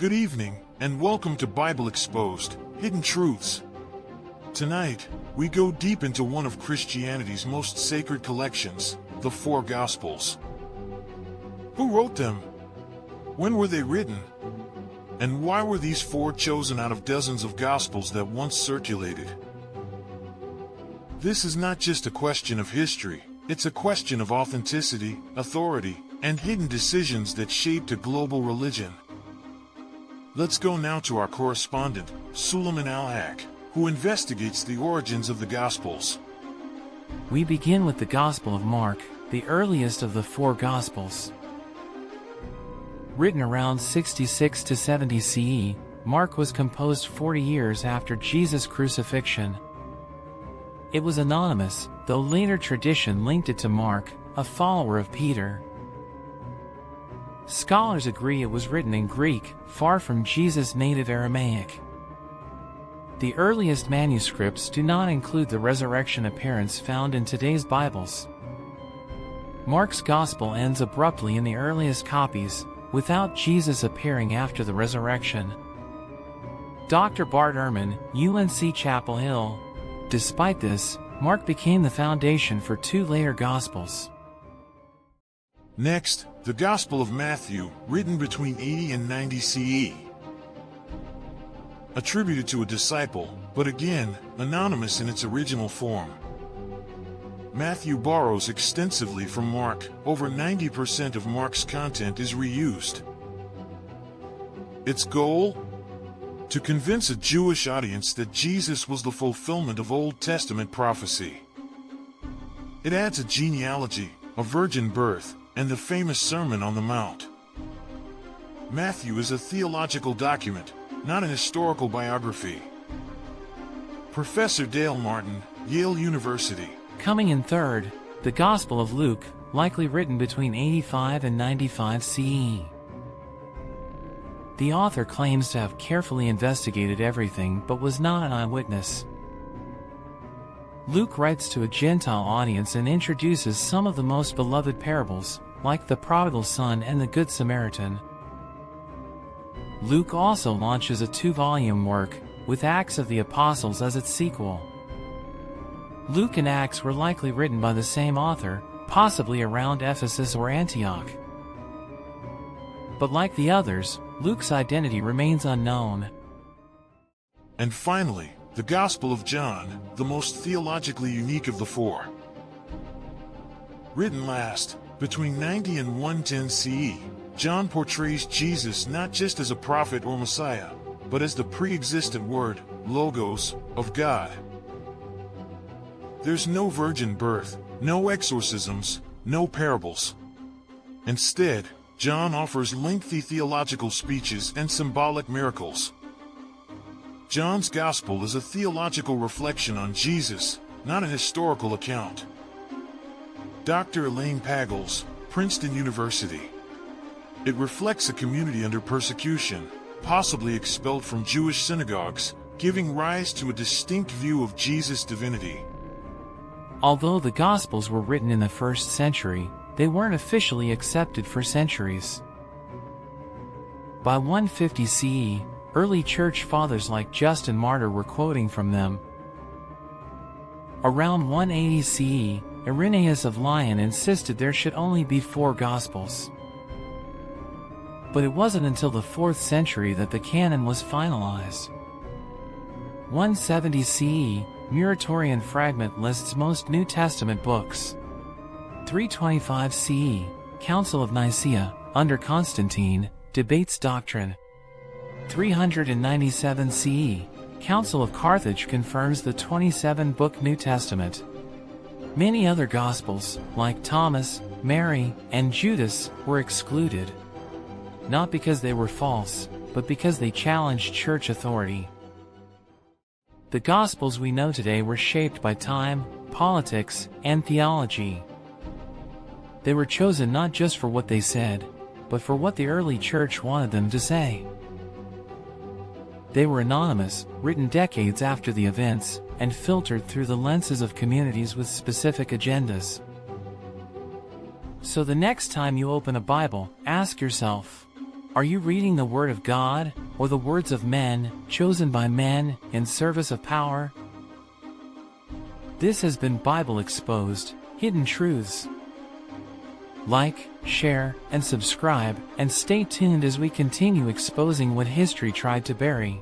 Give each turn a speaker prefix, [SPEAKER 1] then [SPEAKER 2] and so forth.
[SPEAKER 1] Good evening, and welcome to Bible Exposed, Hidden Truths. Tonight, we go deep into one of Christianity's most sacred collections, the four Gospels. Who wrote them? When were they written? And why were these four chosen out of dozens of Gospels that once circulated? This is not just a question of history, it's a question of authenticity, authority, and hidden decisions that shaped a global religion. Let's go now to our correspondent, Suleiman Al-Haq, who investigates the origins of the Gospels.
[SPEAKER 2] We begin with the Gospel of Mark, the earliest of the four Gospels. Written around 66 to 70 CE, Mark was composed 40 years after Jesus' crucifixion. It was anonymous, though later tradition linked it to Mark, a follower of Peter. Scholars agree it was written in Greek, far from Jesus' native Aramaic. The earliest manuscripts do not include the resurrection appearance found in today's Bibles. Mark's Gospel ends abruptly in the earliest copies, without Jesus appearing after the resurrection. Dr. Bart Ehrman, UNC Chapel Hill. Despite this, Mark became the foundation for two later Gospels.
[SPEAKER 1] Next, the Gospel of Matthew, written between 80 and 90 CE. Attributed to a disciple, but again, anonymous in its original form. Matthew borrows extensively from Mark. Over 90% of Mark's content is reused. Its goal? To convince a Jewish audience that Jesus was the fulfillment of Old Testament prophecy. It adds a genealogy, a virgin birth, and the famous Sermon on the Mount. Matthew is a theological document, not an historical biography. Professor Dale Martin, Yale University.
[SPEAKER 2] Coming in third, the Gospel of Luke, likely written between 85 and 95 CE. The author claims to have carefully investigated everything but was not an eyewitness. Luke writes to a Gentile audience and introduces some of the most beloved parables, like the prodigal son and the Good Samaritan. Luke also launches a two-volume work, with Acts of the Apostles as its sequel. Luke and Acts were likely written by the same author, possibly around Ephesus or Antioch. But like the others, Luke's identity remains unknown.
[SPEAKER 1] And finally, the Gospel of John, the most theologically unique of the four. Written last, between 90 and 110 CE, John portrays Jesus not just as a prophet or Messiah, but as the pre-existent Word, Logos, of God. There's no virgin birth, no exorcisms, no parables. Instead, John offers lengthy theological speeches and symbolic miracles. John's Gospel is a theological reflection on Jesus, not a historical account. Dr. Elaine Pagels, Princeton University. It reflects a community under persecution, possibly expelled from Jewish synagogues, giving rise to a distinct view of Jesus' divinity.
[SPEAKER 2] Although the Gospels were written in the 1st century, they weren't officially accepted for centuries. By 150 CE, early church fathers like Justin Martyr were quoting from them. Around 180 CE, Irenaeus of Lyon insisted there should only be four Gospels. But it wasn't until the 4th century that the canon was finalized. 170 CE, Muratorian fragment lists most New Testament books. 325 CE, Council of Nicaea, under Constantine, debates doctrine. 397 CE, Council of Carthage confirms the 27-book New Testament. Many other Gospels, like Thomas, Mary, and Judas, were excluded. Not because they were false, but because they challenged church authority. The Gospels we know today were shaped by time, politics, and theology. They were chosen not just for what they said, but for what the early church wanted them to say. They were anonymous, written decades after the events, and filtered through the lenses of communities with specific agendas. So the next time you open a Bible, ask yourself, Are you reading the Word of God, or the words of men, chosen by men, in service of power? This has been Bible Exposed, Hidden Truths. Like, share, and subscribe, and stay tuned as we continue exposing what history tried to bury.